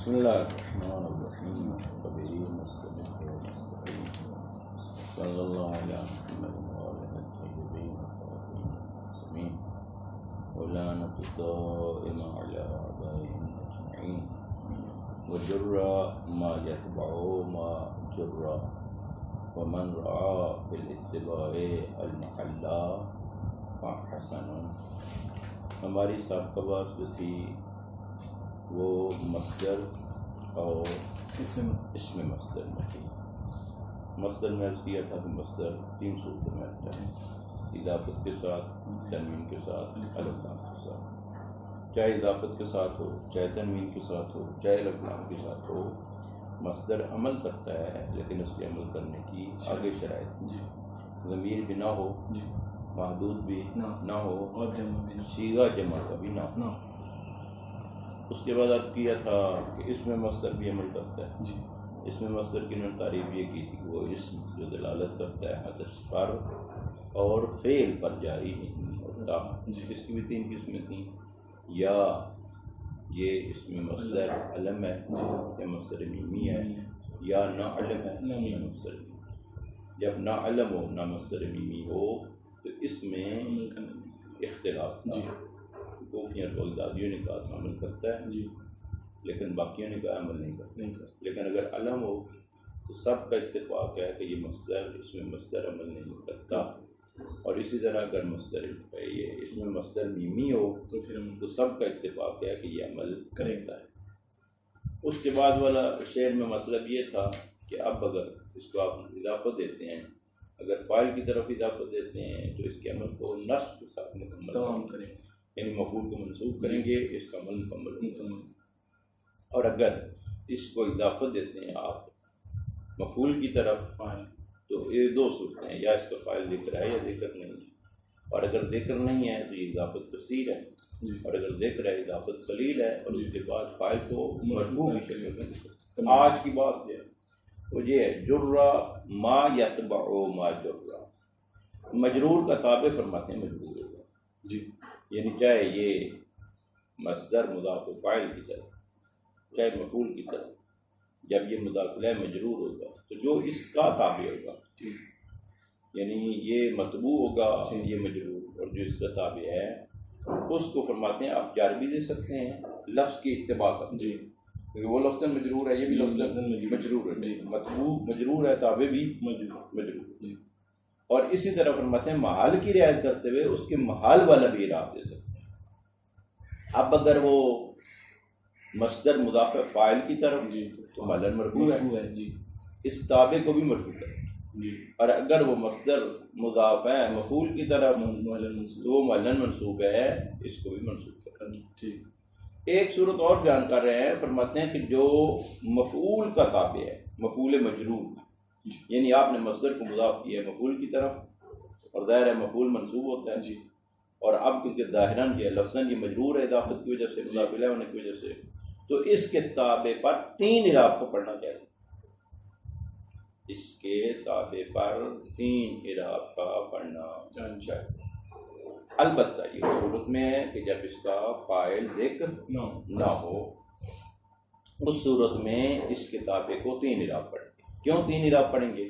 بسم الله الرحمن الرحيم الخبير المستقيم صلى الله على محمد وآله الطيبين الطاهرين المعصومين ولعنة الدائمة على أعدائهم أجمعين وجر ما يتبع ما جر ومن رعى بالاتباع المحلى فحسن. ہماری سابقہ بات جو تھی وہ مصدر اور اسم مصدر میں تھی. مصدر میں عرض کیا تھا کہ مصدر تین صورتوں میں آتا ہے: اضافت کے ساتھ، تنوین کے ساتھ، الف لام کے ساتھ. چاہے اضافت کے ساتھ ہو، چاہے تنوین کے ساتھ ہو، چاہے الف لام کے ساتھ ہو، مصدر عمل کرتا ہے، لیکن اس کے عمل کرنے کی آگے شرائط ضمیر بھی نہ ہو، محدود بھی نہ ہو، اور صیغہ جمع کا بھی نہ ہو. اس کے بعد عرض کیا تھا کہ اس میں مصدر بھی عمل کرتا ہے. اس میں مصدر کی انہوں نے تعریف یہ کی تھی کہ وہ اسم جو دلالت کرتا ہے حدث پر اور فعل پر جاری نہیں ہوتا. اس کی بھی تین قسمیں تھیں: یا یہ اس میں مصدر علم ہے یا مصدر میمی ہے، یا نہ علم ہے یا مصدر میمی. جب نہ علم ہو نہ مصدر میمی ہو تو اس میں اختلاف کوفیوں اور بغدادیوں نے کہا عمل کرتا ہے، لیکن باقیوں نے کہا عمل نہیں کرتا. لیکن اگر علم ہو تو سب کا اتفاق ہے کہ یہ مصدر اس میں مصدر عمل نہیں کرتا. اور اسی طرح اگر مصدر یہ اس میں مصدر میمی ہو تو سب کا اتفاق ہے کہ یہ عمل کرتا ہے. اس کے بعد والا شعر میں مطلب یہ تھا کہ اب اگر اس کو آپ اضافت دیتے ہیں، اگر فاعل کی طرف اضافت دیتے ہیں تو اس کے عمل کو نصب کے ساتھ مکمل کریں، یعنی مفعول کو منصوب کریں گے، اس کا عمل مکمل. اور اگر اس کو اضافت دیتے ہیں آپ مفعول کی طرف تو یہ دو صورتیں ہیں: یا اس کا فاعل ذکر ہے یا ذکر نہیں ہے. اور اگر ذکر نہیں ہے تو یہ اضافت کثیر ہے، اور اگر ذکر ہے اضافت قلیل ہے. اور اس کے بعد فاعل کو مرفوع کی شکل میں. آج کی بات جو ہے وہ یہ ہے: جرا ما یتبع ما جرا. مجرور کا تابع فرماتے ہیں مجرور ہوگا، یعنی چاہے یہ مصدر مضاف فاعل کی طرف، چاہے مفعول کی طرف، جب یہ مضاف الیہ مجرور ہوگا تو جو اس کا تابع ہوگا، یعنی یہ مطبوع ہوگا یہ مجرور، اور جو اس کا تابع ہے اس کو فرماتے ہیں آپ جر بھی دے سکتے ہیں لفظ کی اتباع کا، کیونکہ وہ لفظ مجرور ہے، یہ بھی لفظ مجرور ہے، مطبوع مجرور ہے، تابع بھی مجرور. اور اسی طرح فرماتے ہیں محل کی رعایت کرتے ہوئے اس کے محل والا بھی اعراب دے سکتے ہیں. اب اگر وہ مصدر مضاف فاعل کی طرف تو محلاً مرفوع ہے، اس تابع کو بھی مرفوع کریں. اور اگر وہ مصدر مضاف ہے مفعول کی طرف تو وہ محلاً منصوب ہے، اس کو بھی منصوب کریں. ایک صورت اور بیان کر رہے ہیں، فرماتے ہیں کہ جو مفعول کا تابع ہے، مفعول مجرور، یعنی آپ نے مصدر کو مضاف کیا ہے مفعول کی طرف، اور ظاہر ہے مفعول منصوب ہوتا ہے، اور اب کیونکہ ظاہراً یہ لفظاً یہ مجرور ہے اضافت کی وجہ سے، مضاف الیہ ہونے کی وجہ سے، تو اس کے تابع پر تین اعراب کو پڑھنا چاہیے. اس کے تابع پر تین اعراب کا پڑھنا چاہیے. البتہ یہ صورت میں ہے کہ جب اس کا فاعل ذکر نہ ہو، اس صورت میں اس کے تابع کو تین اعراب پڑھیں. کیوں تین اعراب پڑھیں گے؟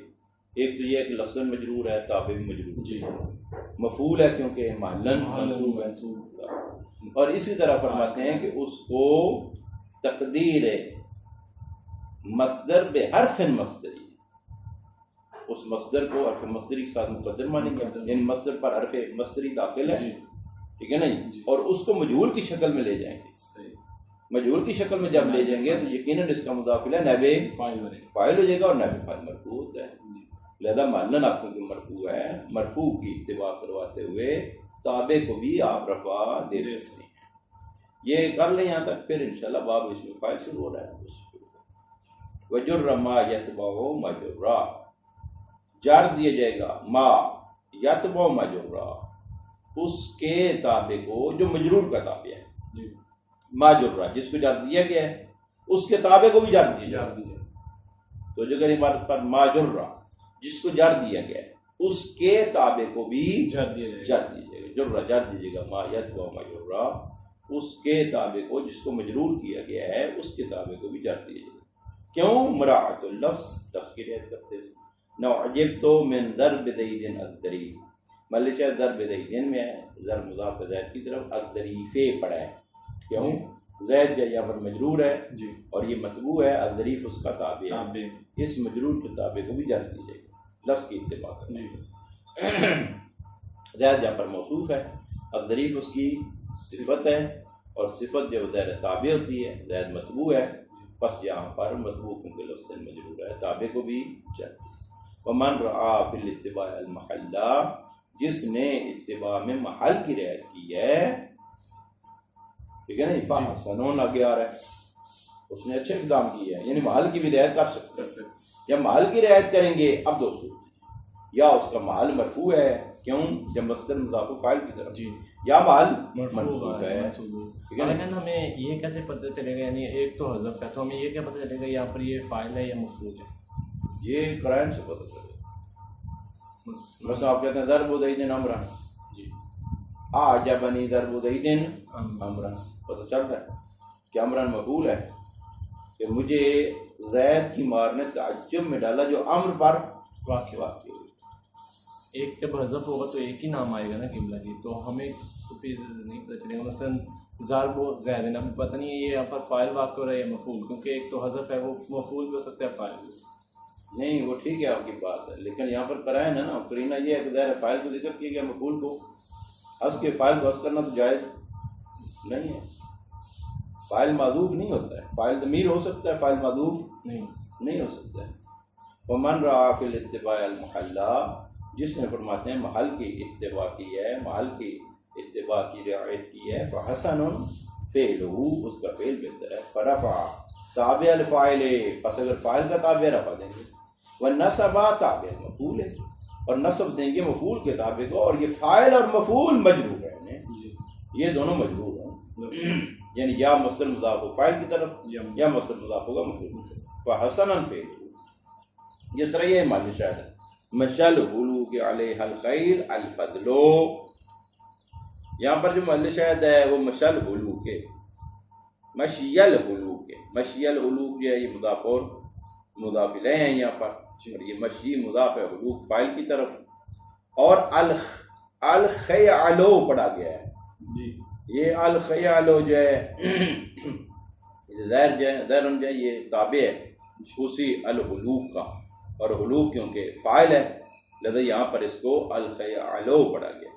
ایک تو یہ کہ لفظ مجرور ہے، تابع بھی مجرور، مفعول ہے کیونکہ محلاً منصوب ہے. اور اسی طرح فرماتے ہیں کہ اس کو تقدیر مصدر بحرف مصدری، اس مصدر کو حرف مصدری کے ساتھ مقدر مانیں گے، یعنی مصدر پر حرف مصدری داخل ہے، ٹھیک ہے نہیں، اور اس کو مجہول کی شکل میں لے جائیں گے. مجہول کی شکل میں جب لے جائیں گے تو یقیناً اس کا مضاف الیہ نائب فاعل ہو جائے گا، اور نائب فاعل مرفوع ہوتا ہے. لہذا معلن آپ کو مرفوع ہے، مرفوع کی اتباع کرواتے ہوئے تابع کو بھی آپ رفع دے سکتے ہیں. یہ کر لیں یہاں تک، پھر انشاءاللہ باب اس میں فاعل شروع ہو رہا ہے. وجر ما یتبع ما جرا، جر دیا جائے گا ما یتبع ما جرا، اس کے تابع کو جو مجرور کا تابع ہے، ما جرا جس کو جر دیا گیا ہے اس کے تابع کو بھی جر دیا جائے. تو جو عبارت پر ما جرا جس کو جر دیا گیا ہے اس کے تابع کو بھی جر دیا جائے گا. جرا جر دیجیے گا، ما یتبع ما جرا اس کے تابع کو جس کو مجرور کیا گیا ہے اس کے تابع کو بھی جر دیا جائے. کیوں؟ مراعات اللفظ، لفظ کی رعایت کرتے ہوئے. نو عجب تو من ضرب زید الظریف، مطلب شاید ضرب زید میں ہے، ضرب مضاف زید کی طرف، الظریفے پڑا ہے. کیوں؟ زید جو یہاں پر مجرور ہے جی اور یہ متبوع ہے، الظریف اس کا تابع ہے، تابع. اس مجرور کے تابع کو بھی جر دی جائے گی لفظ کی اتباع کرنے. زید یہاں پر موصوف ہے، الظریف اس کی صفت ہے، اور صفت جو زید تابع ہوتی ہے، زید متبوع ہے، پس یہاں پر متبوع کیونکہ لفظ مجرور ہے تابع کو بھی جر. ومن رعا فی الاتباع المحلہ، جس نے اتباع میں محل کی رعایت کی ہے، ٹھیک ہے نا، فحسن آگے آ رہا ہے، اس نے اچھے اقدام کیے ہیں، یعنی محل کی بھی رعایت کر سکتے ہیں. جب محل کی رعایت کریں گے اب دو صورت، یا اس کا محل مرفوع ہے، کیوں؟ جب مصدر مضاف فاعل کی طرف، جی یا محل مرفوع منصوب ہے. ٹھیک ہے نا؟ لیکن ہمیں یہ کیسے پتہ چلے گا، یعنی ایک تو حذف ہے تو ہمیں یہ کیا پتہ چلے گا یہاں پر یہ فاعل ہے یا مفعول ہے؟ یہ قرائن سے پتہ چلے. بس آپ کہتے ہیں ضرب زید امرا، جی اعجبنی ضرب زید امرا، پتہ چل رہا ہے کہ امرا مفعول ہے، کہ مجھے زید کی مار نے تعجب میں ڈالا جو امر پر واقع ہوئی. ایک جب حذف ہوگا تو ایک ہی نام آئے گا نا قبلہ کی، تو ہمیں تو پھر نہیں پتہ چلے گا. مثلاً ضرب و زید، ہمیں پتہ نہیں ہے یہ یہاں پر فاعل واقع ہو رہا ہے یا مفعول، کیونکہ ایک تو حذف ہے، وہ مفعول بھی ہو سکتا ہے فاعل بھی ہو سکتا ہے. نہیں وہ ٹھیک ہے آپ کی بات ہے، لیکن یہاں پر قرائن ہے نا، قرینہ یہ ہے کہ ظاہر فاعل کو ذکر کیا گیا، مفعول کو حذف کے فاعل کو حذف کرنا تو جائز نہیں ہے. فاعل معذوف نہیں ہوتا ہے، فاعل ضمیر ہو سکتا ہے، فاعل معذوف نہیں ہو سکتا ہے. ومن رعا فی الاتباع المحلہ، جس نے فرماتے ہیں محل کی اتباع کی ہے، محل کی اتباع کی رعایت کی ہے، فحسن فعلہ، اس کا فعل بہتر ہے. فرفع تابع الفاعل، پس اگر فاعل کا تابع رفع دیں گے، والنصب تابع مفعول ہے، اور نصب دیں گے مفعول کے تابع کو، اور یہ فاعل اور مفعول مجرور ہے، یہ دونوں مجرور ہیں، یعنی یا مصدر مضاف ہو فاعل کی طرف یا مصدر مضاف ہوگا مفعول کی طرف. فحسن فعلہ، یہ طرح یہ معنی شاید ہے. مشل حلوق علیہ الخیر الفضل، یہاں پر جو محل شاہد ہے وہ مشل حلوق ہے، مشیل حلوق ہے. مشیل حلوق جو ہے یہ مضاف اور مضاف الیہ ہیں یہاں پر، اور یہ مشی مضاف ہے حلوق فاعل کی طرف، اور الخیالو پڑھا گیا ہے. یہ الخیالو جو ہے زہر جو ہے یہ تابع ہے اسی الحلوق کا، اور حلوق کیونکہ فاعل ہے لہذا یہاں پر اس کو الخیالو پڑھا گیا.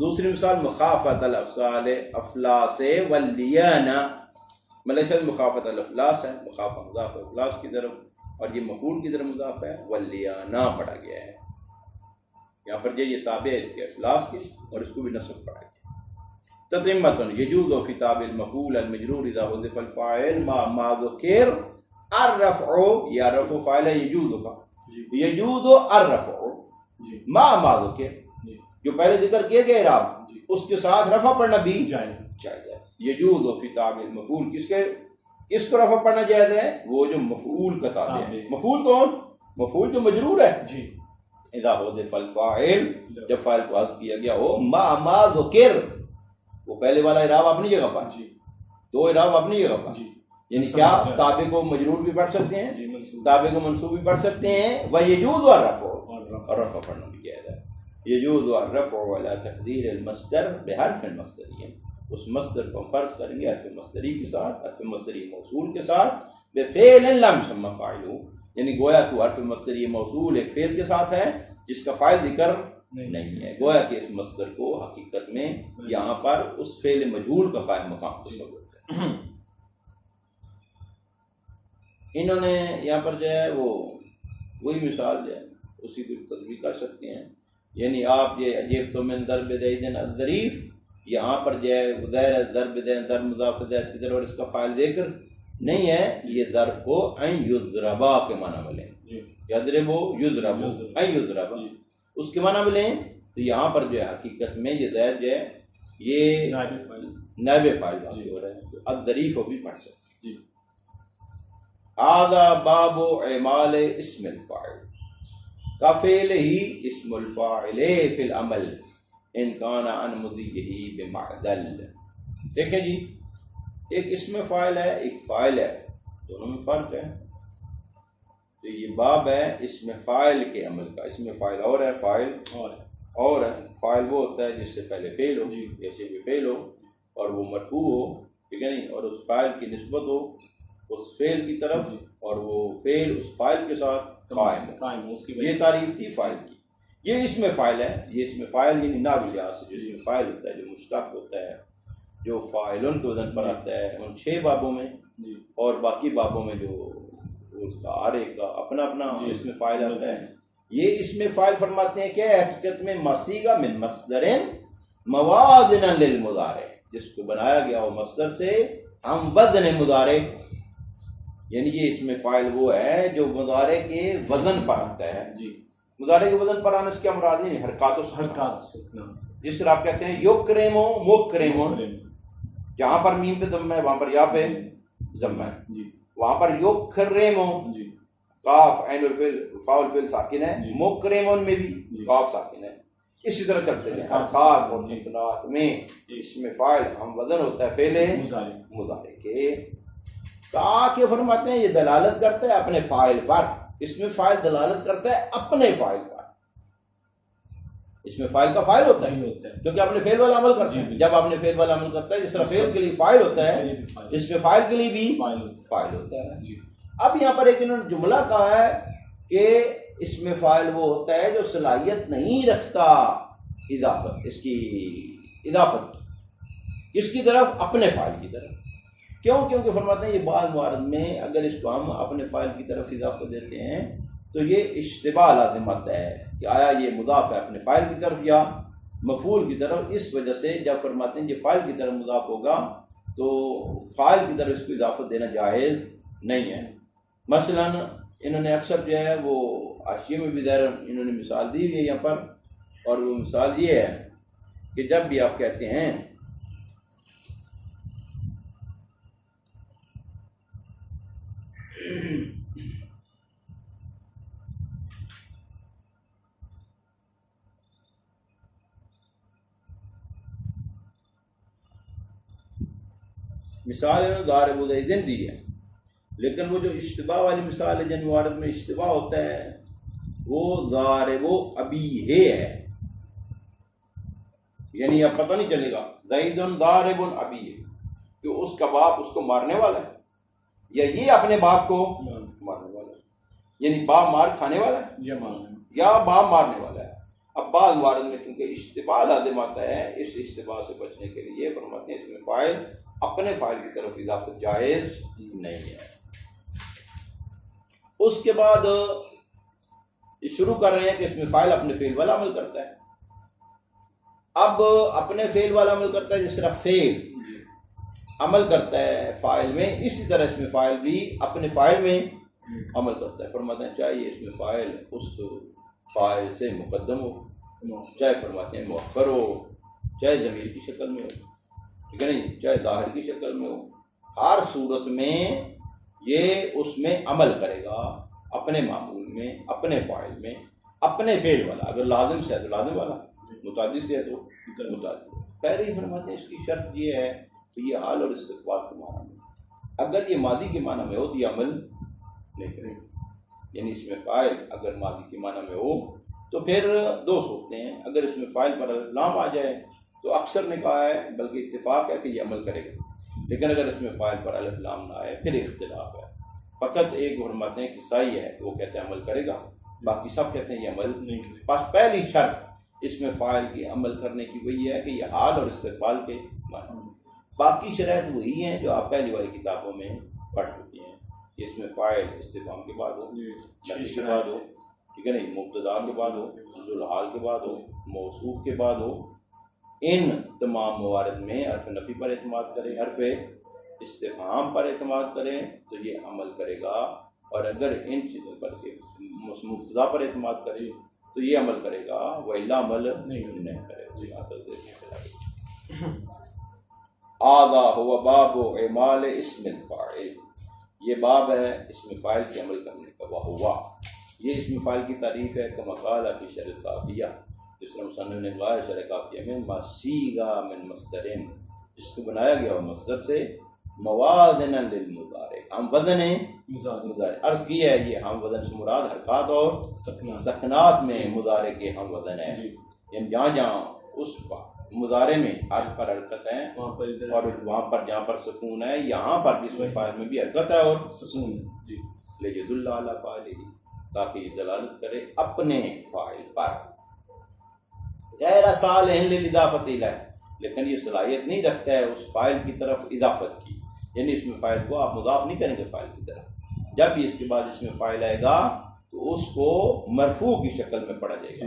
دوسری مثال مخافت الافصال افلاس والیانا، ملیشہ مخافت الافلاس ہے، مخافت مضاف افلاس کی طرف، اور یہ مفعول کی طرف مضاف ہے، والیانا پڑھا گیا ہے. یہاں پر یہ تابع ہے اس کے افلاس کی، اور اس کو بھی نصب پڑھا گیا. تتمۃ یجوز فی تابع المفعول المجرور اذا حذف الفاعل ما ذکر الرفع، یا رفع فاعل ہے یجوز کا، یجوز الرفع ما ذکر، جو پہلے ذکر کیے گئے اعراب اس کے ساتھ رفع پڑھنا بھی جائز ہے. یجوز فی تابع المفعول، کس کو رفع پڑھنا جائز ہے؟ وہ جو مفعول کا تابع ہے. مفعول کون؟ مفعول جو مجرور ہے. اذا حذف الفاعل، جب فاعل کو حذف کیا گیا ہو، ما ذکر، وہ پہلے والا اعراب اپنی جگہ پر، دو اعراب اپنی جگہ پر، یعنی کیا تابع کو مجرور بھی پڑھ سکتے ہیں، تابع کو منصوب بھی پڑھ سکتے ہیں. وَيَجُوزُ الرَّفْعُ، اور رفع پڑھنا بھی جائز ہے. يَجُوزُ الرَّفْعُ عَلَى تَقْدِيرِ الْمَصْدَرِ بِحَرْفٍ مَصْدَرِيٍّ، اس مصدر کو فرض کریں گے حرف مصدری کے ساتھ، حرف مصدری موصول کے ساتھ، بِفِعْلٍ لَمْ يُسَمَّ فَاعِلُهُ، یعنی گویا کہ حرف مصدری موصول ایک فعل کے ساتھ ہے جس کا فاعل ذکر نہیں ہے. گویا کہ اس مصدر کو حقیقت میں یہاں پر اس فعل مجہول کا قائم مقام تصور ہے. انہوں نے یہاں پر جو ہے وہی مثال جو ہے اسی کو تطبیق کر سکتے ہیں. یعنی آپ یہ عجیب تو من ضرب زید الظریف، یہاں پر جو ہے ظاہر ضرب زید ضرب مضاف زید کی طرف، اور اس کا فاعل ذکر نہیں ہے. یہ ضرب کو ان یضربا کے معنی میں لیں، یضرب یضرب ان یضربا اس کے معنی میں لیں، تو یہاں پر جو ہے حقیقت میں یہ زید جو ہے یہ نائب فاعل واقع ہو رہا ہے. الظریف بھی پڑھ سکتے. هذا باب اعمال اسم الفاعل کفعل ہی اسم الفاعل فی العمل ان کان عن مضیہ بمعدل. دیکھیں جی، ایک اسم فاعل ہے، ایک فاعل ہے، دونوں میں فرق ہے. تو یہ باب ہے اسم فاعل کے عمل کا. اسم فاعل اور ہے، فاعل اور ہے. فاعل وہ ہوتا ہے جس سے پہلے فعل ہو، جیسے بھی فعل ہو اور وہ مرفوع ہو، ٹھیک ہے نہیں، اور اس فاعل کی نسبت ہو اس فعل کی طرف، اور وہ فعل اس فاعل کے ساتھ قائم ہو. یہ تعریف تھی فاعل کی. یہ اسم فاعل ہے. یہ اسم فاعل یعنی نحوی لحاظ سے جو اسم فاعل ہوتا ہے، جو مشتق ہوتا ہے، جو فاعلن کے وزن پر آتا ہے ان 6 بابوں میں، اور باقی بابوں میں جو اس کا ہر ایک کا اپنا اپنا اسم فاعل آتا ہے. یہ اسم فاعل فرماتے ہیں کہ حقیقت میں مصیغہ من مصدر موازنا للمضارع، جس کو بنایا گیا ہو مصدر سے ہم وزن مضارع. یعنی یہ اسم فاعل وہ ہے جو مضارع کے وزن پر آتا ہے. مضارع کے وزن پر آنے سے کیا مراد ہے؟ حرکات سے. جس طرح آپ کہتے ہیں یکرمو مکرمون، جہاں پر میم پہ ضمہ ہے وہاں پر یا پہ ضمہ ہے. وہاں پر یکرمو کاف عین الفعل فاء الفعل ساکن ہے، مکرمون میں بھی کاف ساکن ہے. اسی طرح چلتے ہیں حرکات اور ممکنات میں اسم فاعل ہم وزن ہوتا ہے فعل مضارع کے. تاکہ فرماتے ہیں یہ دلالت کرتا ہے اپنے فاعل پر. اس میں فاعل دلالت کرتا ہے اپنے فاعل پر. اس میں فاعل کا فاعل ہوتا ہے کیونکہ اپنے فعل والا عمل کرتا ہے. جب اپنے فعل والا عمل کرتا ہے، جس طرح فعل کے لیے فاعل ہوتا ہے، اس میں فاعل کے لیے بھی فاعل ہوتا ہے. اب یہاں پر ایک انہوں نے جملہ کہا ہے کہ اس میں فاعل وہ ہوتا ہے جو صلاحیت نہیں رکھتا اضافت، اس کی اضافت کی، اس کی طرف اپنے فاعل کی طرف. کیوں؟ کیونکہ فرماتے ہیں یہ بعض موارد میں اگر اس کو ہم اپنے فاعل کی طرف اضافت دیتے ہیں تو یہ اشتباہ لازم آتا ہے کہ آیا یہ مضاف ہے اپنے فاعل کی طرف یا مفعول کی طرف. اس وجہ سے جب فرماتے ہیں یہ فاعل کی طرف مضاف ہوگا تو فاعل کی طرف اس کو اضافت دینا جائز نہیں ہے. مثلا انہوں نے اکثر جو ہے وہ حاشیے میں بھی ظاہر انہوں نے مثال دی ہوئی ہے یہاں پر، اور وہ مثال یہ ہے کہ جب بھی آپ کہتے ہیں مثال ضارب زیدن دی ہے، لیکن وہ جو اشتباہ والی مثال ہے جن موارد میں اشتباہ ہوتا ہے وہ ضارب ابیہ ہے. یعنی اب پتہ نہیں چلے گا زید ضارب ابیہ کہ اس کا باپ اس کو مارنے والا ہے یا یہ اپنے باپ کو مارنے والا ہے. یعنی باپ مار کھانے والا ہے یا باپ مارنے والا ہے. اب بعض موارد میں کیونکہ اشتباہ لازم آتا ہے، اس اشتباہ سے بچنے کے لیے فرماتے ہیں اس میں فاعل اپنے فاعل کی طرف اضافت جائز نہیں ہے. اس کے بعد شروع کر رہے ہیں کہ اس میں فاعل اپنے فعل والا عمل کرتا ہے. اب اپنے فعل والا عمل کرتا ہے جس طرح فعل عمل کرتا ہے فاعل میں، اسی طرح اس میں فاعل بھی اپنے فاعل میں عمل کرتا ہے. فرماتے ہیں چاہیے اس میں فاعل اس فاعل سے مقدم ہو، چاہے فرماتے ہیں مؤخر ہو، چاہے ضمیر کی شکل میں ہو، ٹھیک ہے نہیں، چاہے ظاہر کی شکل میں ہو. ہر صورت میں یہ اس میں عمل کرے گا اپنے معمول میں، اپنے فاعل میں، اپنے فعل والا. اگر لازم سے ہے تو لازم والا، متعدد سے ہے تو متعدد. پہلے ہی فرماتے ہیں اس کی شرط یہ ہے کہ یہ حال اور استقبال کے معنی میں. اگر یہ ماضی کے معنی میں ہو تو یہ عمل نہیں کرے گا. یعنی اس میں فاعل اگر ماضی کے معنی میں ہو تو پھر دو صورتیں ہیں. اگر اس میں فاعل پر لام آ جائے تو اکثر نے کہا ہے بلکہ اتفاق ہے کہ یہ عمل کرے گا. لیکن اگر اس میں فاعل پر الف لام نہ آئے پھر اختلاف ہے. فقط ایک فرماتے ہیں کسائی ہے وہ کہتے ہیں عمل کرے گا، باقی سب کہتے ہیں یہ عمل نہیں کرے گا. بس پہلی شرط اس میں فاعل کی عمل کرنے کی وہی ہے کہ یہ حال اور استقبال کے معنی. باقی شرائط وہی ہیں جو آپ پہلی والی کتابوں میں پڑھ چکی ہیں. اس میں فاعل استفہام کے بعد ہو، نفی کے بعد ہو، ٹھیک ہے نہیں، مبتدا کے بعد ہو، ذوالحال کے بعد ہو، موصوف کے بعد ہو. ان تمام موارد میں حرف نفی پر اعتماد کریں، حرف استفہام پر اعتماد کریں تو یہ عمل کرے گا. اور اگر ان چیزوں پر مبتدا پر اعتماد کریں تو یہ عمل کرے گا، وَإِلَّا عمل نہیں کرے گا. آدھا ہوا باب اعمال اسم الفاعل، یہ باب ہے اسم فاعل کے عمل کرنے کا. وہوا یہ اسم فاعل کی تعریف ہے کما قال فی شرح کافیہ، جس طرح مصنف نے کہا شرح کافیہ میں مصیغہ من مصدر اس کو بنایا گیا ہو مصدر سے موازنا للمضارع، ہم وزن مضارع عرض کیا ہے، یہ ہم وزن سے مراد حرکات اور سکنات میں مضارع کے ہم وزن ہے، یعنی جہاں جہاں اس مضارع میں حرف پر حرکت ہے اور وہاں پر جہاں پر سکون ہے، یہاں پر بھی اس میں فاعل میں بھی حرکت ہے اور سکون ہے، لیدل علی فاعلہ، تاکہ یہ دلالت کرے اپنے فاعل پر، غیر صالح للاضافۃ الیہ، لیکن یہ صلاحیت نہیں رکھتا ہے اس فاعل کی طرف اضافت کی، یعنی اس میں فاعل کو آپ مضاف نہیں کریں گے فاعل کی طرف، جب بھی اس کے بعد اس میں فاعل آئے گا تو اس کو مرفوع کی شکل میں پڑھا جائے گا۔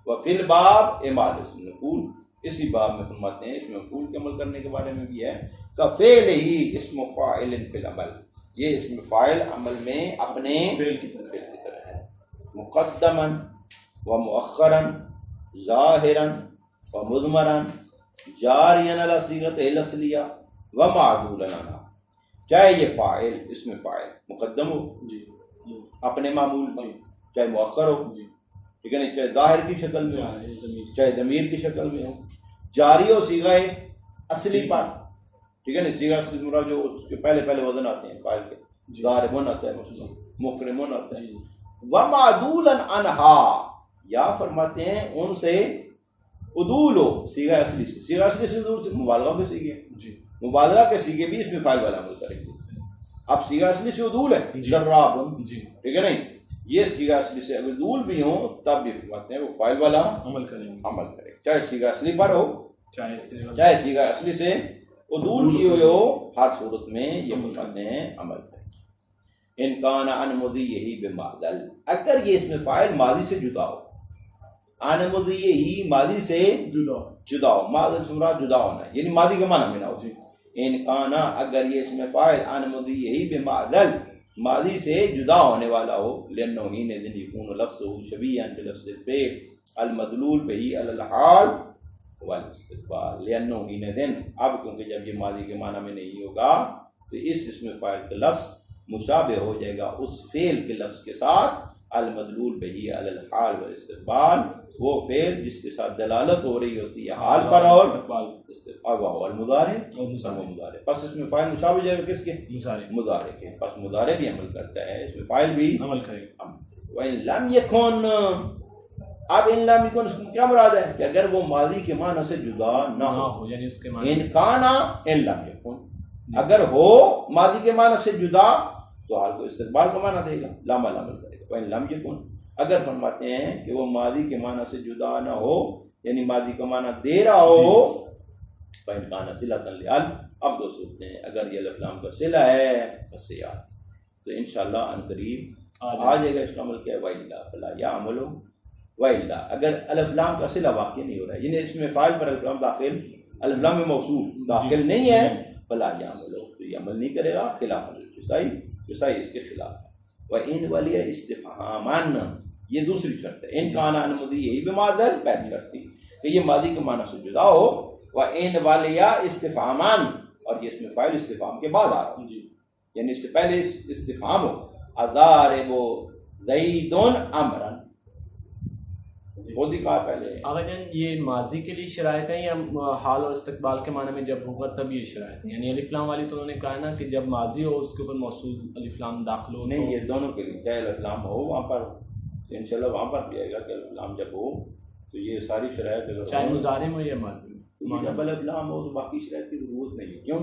وفی الباب اعمال اسم مفعول، اسی باب میں فرماتے ہیں اس میں مفعول کے عمل کرنے کے بارے میں بھی ہے، کفعل ہی اسم فاعل فی العمل، یہ اسم فاعل عمل میں اپنے فعل کی طرح ہے، مقدما و مؤخرا ظاہرا و مضمرا جاریا علی صیغۃ الاصلیہ و معدولا عنہا، چاہے یہ فاعل اس میں فاعل مقدم ہو اپنے معمول پر، چاہے مؤخر ہو، ٹھیک ہے نہیں، چاہے ظاہر کی شکل میں ہو، چاہے ضمیر کی شکل میں ہو، جاری ہو صیغہ اصلی پر، ٹھیک ہے نہیں، صیغہ اصلی مراد جو اس کے پہلے وزن آتے ہیں فاعل کے، ضاربن آتا ہے، مکرمن آتا ہے، و معدولا عنہا، یا فرماتے ہیں ان سے عدول ہو صیغہ اصلی سے، صیغہ اصلی سے عدول سے مبالغہ کے صیغے، مبالغہ کے صیغے بھی اس میں فاعل والا عمل کریں گے، اب صیغہ اصلی سے عدول ہے جراب، ٹھیک ہے نہیں، یہ صیغہ اصلی سے اگر عدول بھی ہوں تب بھی فرماتے ہیں وہ فاعل والا عمل کرے، چاہے صیغہ اصلی پر ہو چاہے صیغہ اصلی سے عدول کیے ہوئے ہو، ہر صورت میں یہ فرماتے ہیں عمل کرے۔ ان کان عن مضیہ بمعدل، اگر یہ اس میں فاعل ماضی سے جدا ہو، عن مضیہ ماضی سے جدا ہو، ماضی سے مراد جدا ہونا ہے، یعنی ماضی کے معنی میں نہ ہو، ان کانا اگر یہ اس میں فاعل عن مضیہ بمعدل ماضی سے جدا ہونے والا ہو، لأنه حينئذ يكون لفظه شبيها بلفظ الفعل المدلول به على الحال والاستقبال، لأنه حينئذ، اب کیونکہ جب یہ ماضی کے معنی میں نہیں ہوگا تو اس میں فاعل کا لفظ مشابہ ہو جائے گا اس فعل کے لفظ کے ساتھ، المدلول به على الحال والاستقبال، وہ فعل جس کے ساتھ دلالت ہو رہی ہوتی ہے حال پر اور استقبال، وہ المضارع مضارع، پس اس میں فاعل مشابہ ہو جائے گا کس کے؟ مضارع کے، پس مضارع بھی عمل کرتا ہے، اس میں فاعل بھی عمل کرے گا۔ وَإِن لَمْ يَكُنْ، اب ان لم یکن کیا مراد ہے کہ اگر وہ ماضی کے معنی سے جدا نہ ہو، یعنی اس کے معنی ان کانا ان لم یکن، اگر ہو ماضی کے معنی سے جدا تو حال کو استقبال کا معنی دے گا، لام عمل کرے گا۔ وَإِن لَمْ يَكُنْ، اگر فرماتے ہیں کہ وہ ماضی کے معنی سے جدا نہ ہو، یعنی ماضی کا معنی دے رہا ہو، فَإِن كَانَ صِلَةً لِأَلْفٍ، اب دو صورتیں ہیں، اگر یہ الف لام کا صلہ ہے فَسِيَاق، تو انشاءاللہ ان قریب آ جائے گا اس کا عمل کیا ہے، وَإِلَّا فَلَا يَعْمَلُ، وَإِلَّا اگر الف لام کا صلہ واقع نہیں ہو رہا ہے، یعنی اس میں فاعل پر الف لام داخل، الف لام میں موصول داخل نہیں ہے، فَلَا يَعْمَلُ، تو یہ عمل نہیں کرے گا، خلاف الجزائی اس کے خلاف ہے۔ وَإِنْ وَلِيَ اسْتِفْهَامًا، یہ دوسری شرط ہے، ان کان عن مضیہ بمعدل، پہلی شرط تھی کہ یہ ماضی کے معنی سے جدا ہو، وَإِنْ وَلِيَ اسْتِفْهَامًا، اور یہ اس میں فاعل استفہام کے بعد آ رہا ہے، یعنی اس سے پہلے استفہام ہو، اضارب زید امرا، خود ہی کہا پہلے۔ آقا جان یہ ماضی کے لیے شرائط ہیں یا حال اور استقبال کے معنی میں جب ہوگا تب یہ شرائط ہیں؟ یعنی الف لام والی تو انہوں نے کہا نا کہ جب ماضی ہو اس کے اوپر موصول الف لام داخل ہو، نہیں، یہ دونوں کے لیے، چاہے الف لام ہو وہاں پر انشاءاللہ وہاں پر بھی آئے گا کہ الف لام جب ہو تو یہ ساری شرائط اگر چاہے مضارع میں ہو یا ماضی میں، جب الف لام ہو تو باقی شرائط کی ضرورت نہیں ہے، کیوں؟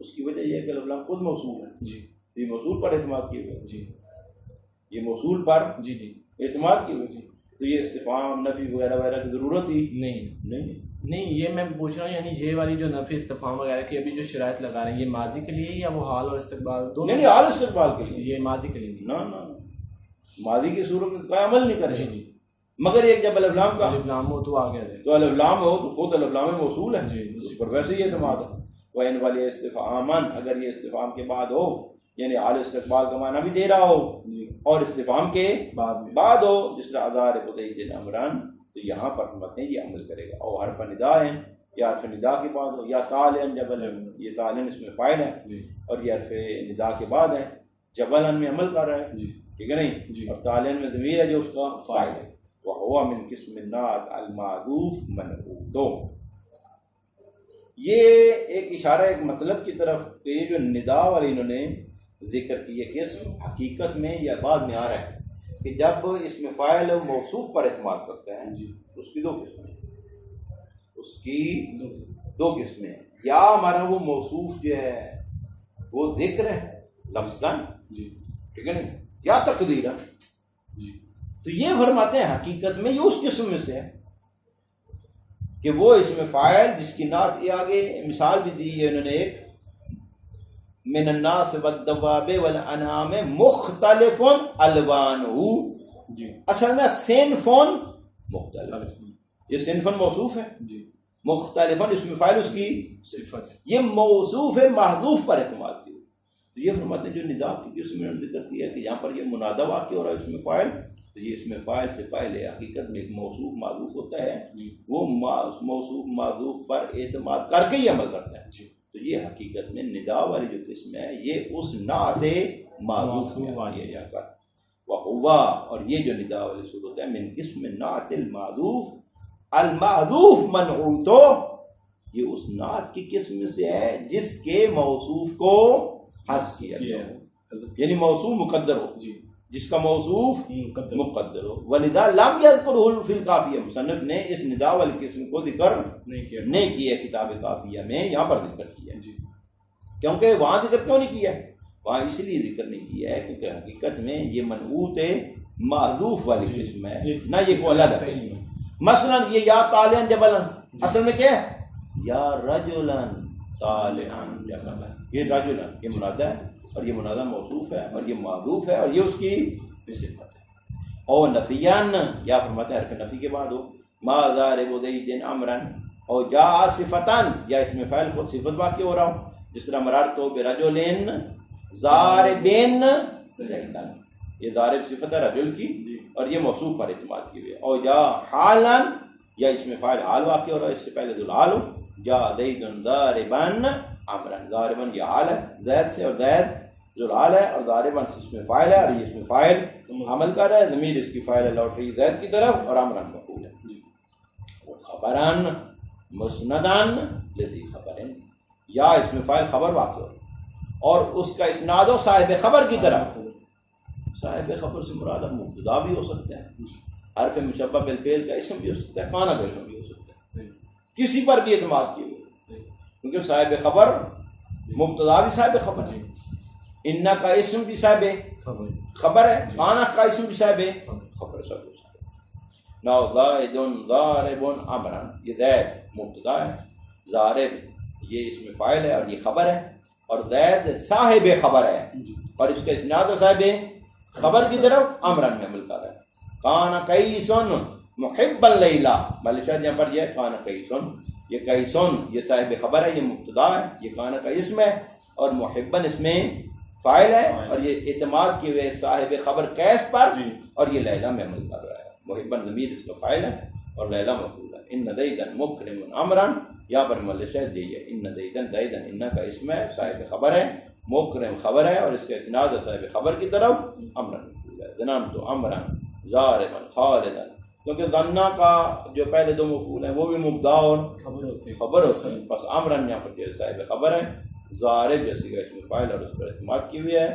اس کی وجہ یہ ہے کہ الف لام خود موصول ہے، جی، یہ موصول پر اعتماد کیے ہوئے، جی، یہ موصول پر جی جی اعتماد کیے ہوئے، تو یہ استفہام نفی وغیرہ وغیرہ کی ضرورت ہی نہیں، یہ میں پوچھ رہا ہوں، یعنی یہ والی جو نفی استفہام وغیرہ کی ابھی جو شرائط لگا رہے ہیں یہ ماضی کے لیے یا وہ حال اور استقبال دونوں؟ نہیں، حال استقبال کے لیے، یہ ماضی کے لیے نہ ماضی کی صورت میں کوئی عمل نہیں کرے، جی، مگر ایک جب الف لام کا الف لام ہو تو آگے جائے، تو الف لام ہو تو خود الف لام موصول ہے، جی، اسی پر ویسے ہی اعتماد ہے۔ وَإِنْ وَلِيَ اسْتِفْهَامًا، اگر یہ استفہام کے بعد ہو، یعنی حال استقبال کا معنی بھی دے رہا ہو اور استفہام کے بعد ہو، جس طرح اضارب زید امرا، تو یہاں پر فرماتے ہیں یہ عمل کرے گا، اور حرف ندا ہے، یا حرف ندا کے بعد ہو، یا تعلن جبل، یہ تعلن اس میں فاعل ہے اور یہ حرف ندا کے بعد ہے، جبلن میں عمل کر رہا ہے، ٹھیک ہے نہیں، اور تعلن میں ضمیر ہے جو اس کا فاعل ہے، وَهُوَ مِنْ قِسْمِ النَّعْتِ الْمَحْذُوفِ مَنْعُوتٌ۔ یہ ایک اشارہ ایک مطلب کی طرف کہ یہ جو ندا والی انہوں نے ذکر کی ہے قسم حقیقت میں یا بعد میں آ رہا ہے کہ جب اس میں فاعل موصوف پر اعتماد کرتا ہے اس کی دو قسمیں دو قسمیں ہیں. یا ہمارا وہ موصوف جو ہے وہ ذکر ہے لفظاً ٹھیک ہے نا یا تقدیراً. تو یہ فرماتے ہیں حقیقت میں یہ اس قسم میں سے ہے کہ وہ اس میں فاعل جس کی نعت یہ آگے مثال بھی دی ہے انہوں نے ایک من الناس والدواب والانعام مختلف الوانہ اصل میں صنفون مختلف یہ صنفن موصوف ہے مختلفاً اس میں فاعل اس کی صفت یہ موصوف ہے محذوف پر اعتماد کی. تو یہ فرماتے ہیں جو ندا کی قسم میں ذکر کیا کہ یہاں پر یہ منادہ واقع ہو رہا ہے اس میں فاعل تو یہ اس میں فاعل سے فاعل ہے حقیقت میں ایک موصوف معذوف ہوتا ہے وہ موصوف معذوف پر اعتماد کر کے ہی عمل کرتا ہے. تو یہ حقیقت میں ندا والی جو قسم ہے یہ اس نعت معذوف میں آیا جا کر وہوا اور یہ جو ندا والی صورت ہے من قسم نعت المعذوف المعذوف منعوتو یہ اس نعت کی قسم سے ہے جس کے موصوف کو حذف کیا گیا یعنی موصوف مقدر ہو جس کا موصوف مقدر ہو. ولذا لم یذکرہ فی القافیہ مصنف نے اس ندا والی قسم کو ذکر نہیں کیا کتاب قافیہ میں یہاں پر ذکر کیا کیونکہ وہاں ذکر کیوں نہیں کیا وہاں اس لیے ذکر نہیں کیا ہے کیونکہ حقیقت میں یہ منعوت معذوف والی قسم ہے نہ یہ کوئی علیحدہ قسم ہے. مثلا یہ یا طالعا جبلن اصل میں کیا ہے یا رجلن طالعا جبلن یہ رجلن یہ منادہ ہے اور یہ منادہ موصوف ہے اور یہ معذوف ہے اور یہ اس کی صفت ہے. اور نفیان یا فرماتے ہیں حرف نفی کے بعد ہو ما ضارب زید عمرا اور جا صفتان یا اس میں فعل خود صفت واقع ہو رہا ہو جس طرح مررت برجلین ضاربین زیدن یہ ضارب صفت ہے رجل کی اور یہ موصوف پر اعتماد کی ہوئی. اور یا حالن یا اس میں فاعل حال واقع ہو رہا ہے اس سے پہلے ذو الحال ہو جا زید ضاربن عمرا ضاربن یہ حال ہے زید سے اور زید ذو الحال ہے اور ضاربن اس میں فاعل ہے اور یہ اس میں فاعل عمل کر رہا ہے ضمیر اس کی فاعل لوٹ رہی زید کی طرف اور عمران مفعول ہے. خبران مسندان لذی خبرن یا اس میں فاعل خبر واقع ہو اور اس کا اسناد ہو صاحب خبر کی طرف. صاحب خبر سے مراد مبتدا بھی ہو سکتا ہے حرف مشبہ بالفعل کا اسم بھی ہو سکتا ہے کانا کا اسم بھی ہو سکتا ہے کسی پر بھی اعتماد کیے ہوئے کیونکہ صاحب خبر مبتدا بھی صاحب خبر ہے ان کا اسم بھی صاحب خبر ہے کانا کا اسم بھی صاحب خبر سب نہ زید ضارب عمرا یہ زید مبتدا ہے ضارب یہ اس میں فاعل ہے اور یہ خبر ہے اور زید صاحب خبر ہے اور اس کا اسناد صاحب خبر کی طرف عمران میں عمل کر رہا ہے. کان قیسن محبا لیلا مالک شاید یہاں پر یہ کان قیسن یہ قیسن یہ صاحب خبر ہے یہ مبتدا ہے یہ کان کا اسم ہے اور محبن اس میں فاعل ہے اور یہ اعتماد کیے ہوئے صاحب خبر قیس پر اور یہ لیلا میں عمل کر رہا ہے. محبن ضمیر اس کا فاعل ہے اور لیلا مفعول ہے. ان زیدن مکرم عمران یہاں پر مالک شاید یہ ہے ان زیدن زیدن ان کا اسم ہے صاحب خبر ہے مکرم خبر ہے اور اس کا اسناد صاحب خبر کی طرف عمران ظننت تو عمران ضاربا خالدا کیونکہ ظنہ کا جو پہلے دو مفعول ہیں وہ بھی مبتدا اور خبر ہوتے ہیں بس عمران یہاں پر صاحب خبر ہے ضارب جیسے کہ اسم فاعل اور اس پر اعتماد کی ہوئی ہے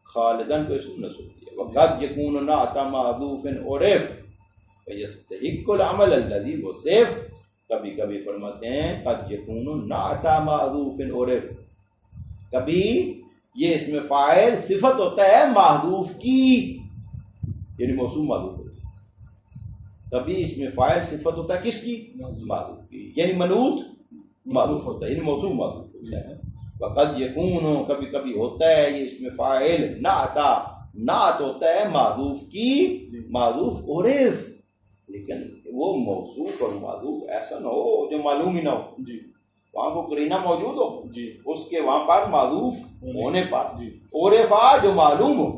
خالدن کو اسم نصب ہوتی ہے. وقد یکون نعت معذوف عرف فیستحق العمل الذی وصف کبھی کبھی فرماتے ہیں قد یکون نعت معذوف عرف کبھی یہ اس میں فاعل صفت ہوتا ہے محذوف کی یعنی موصوف معذوف ہوتا ہے کبھی اس میں فاعل صفت ہوتا ہے کس کی معذوف کی یعنی منعوت معذوف ہوتا ہے یعنی موصوف معذوف ہوتا ہے. وقد یکون کبھی کبھی ہوتا ہے یہ اس میں فاعل نعت ہوتا ہے معذوف کی معذوف عرف لیکن وہ موصوف اور معذوف ایسا نہ ہو جو معلوم ہی نہ ہو وہاں کو قرینہ موجود ہو اس کے وہاں پر معذوف ہونے پر عرفا جو معلوم ہو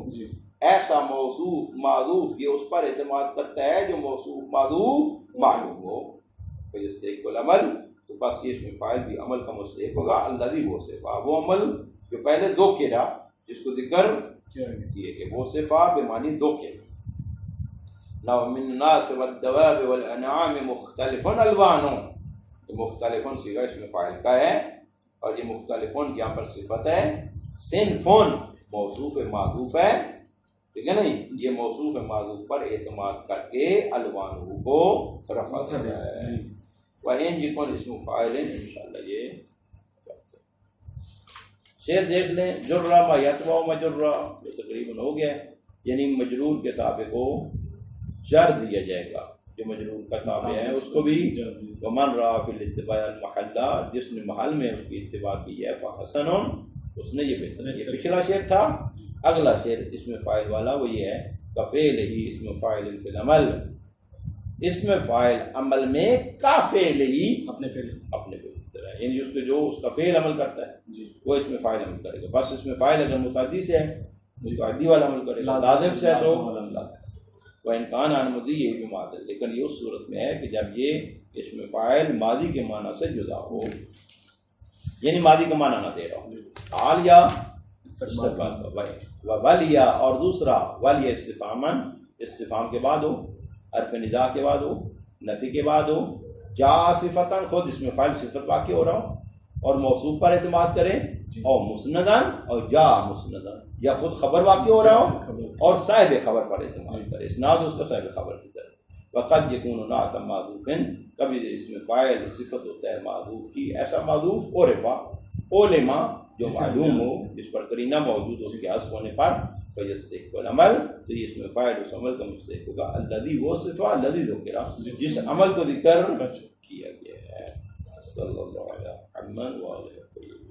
ایسا موصوف معذوف یہ اس پر اعتماد کرتا ہے جو موصوف معذوف معلوم ہو فیستحق العمل تو بس یہ اس میں فاعل بھی عمل کا مستحق ہوگا الذی وہ صفا وہ عمل جو پہلے دو کہا جس کو ذکر کیے کہ وہ صفا بمعنی دو کہا. لو من الناس والدواب والانعام مختلف الوان یہ مختلفن صیغہ اس میں فاعل کا ہے، اور یہ مختلفن یہاں پر صفت ہے، صنفن موصوف معذوف ہے، ٹھیک ہے نہیں، یہ موصوف معذوف پر اعتماد کر کے الوانہ کو رفع کرتا ہے۔ وَإِنْ يَكُنْ اسْمُ فَاعِلٍ، انشاءاللہ یہ شعر دیکھ لیں، جرہ ما یتبع مجرہ، یہ تقریباً ہو گیا، یعنی مجرور کے تابع کو جر دیا جائے گا، جو مجرور کا تابع ہے اس کو بھی ومن رأى فی الاتباع المحلہ، جس نے محل میں اس کی اتباع کی ہے فحسن، اس نے یہ بہتر کیا۔ پچھلا شعر تھا، اگلا شعر اس میں فاعل والا وہ یہ ہے کفعلہ اس میں فاعل فی العمل، اس میں فاعل عمل میں کافعلہ اپنے فعل یعنی اس پہ جو اس کا فعل عمل کرتا ہے وہ اس میں فاعل عمل کرے گا، بس اس میں فاعل اگر متعدی سے ہے متعدی والا عمل کرے گا، لازم سے ہے تو وہ امکان عن ماضی یہ بھی معدل، لیکن یہ اس صورت میں ہے کہ جب یہ اس میں فاعل ماضی کے معنی سے جدا ہو، یعنی ماضی کا معنی نہ دے رہا ہو، حال یا استقبال کا ولیا، اور دوسرا ولیہ استفہاماً، استفہام کے بعد ہو، حرف ندا کے بعد ہو، نفی کے بعد ہو، جا صفتاً خود اس میں فاعل صفت واقع ہو رہا ہو اور موصوف پر اعتماد کرے، اور مسنداً اور جا مسنداً، یا خود خبر واقع ہو رہا ہو اور صاحب خبر پر اعتماد کرے، اسناد اس کا صاحب خبر کی طرف۔ وقد یکون نعت معذوف، کبھی اس میں فاعل صفت ہوتا ہے معذوف کی، ایسا معذوف عرفا علما جو معلوم ہو، جس پر قرینہ موجود ہو اس کے حذف ہونے پر فیستحق العمل، تو یہ اس میں فاعل اس عمل کا مستحق ہوگا، الذی وہ صفہ الذی ذکر، جس عمل کو ذکر کیا گیا ہے۔ صلی اللہ علیہ محمد وآلہ وسلم۔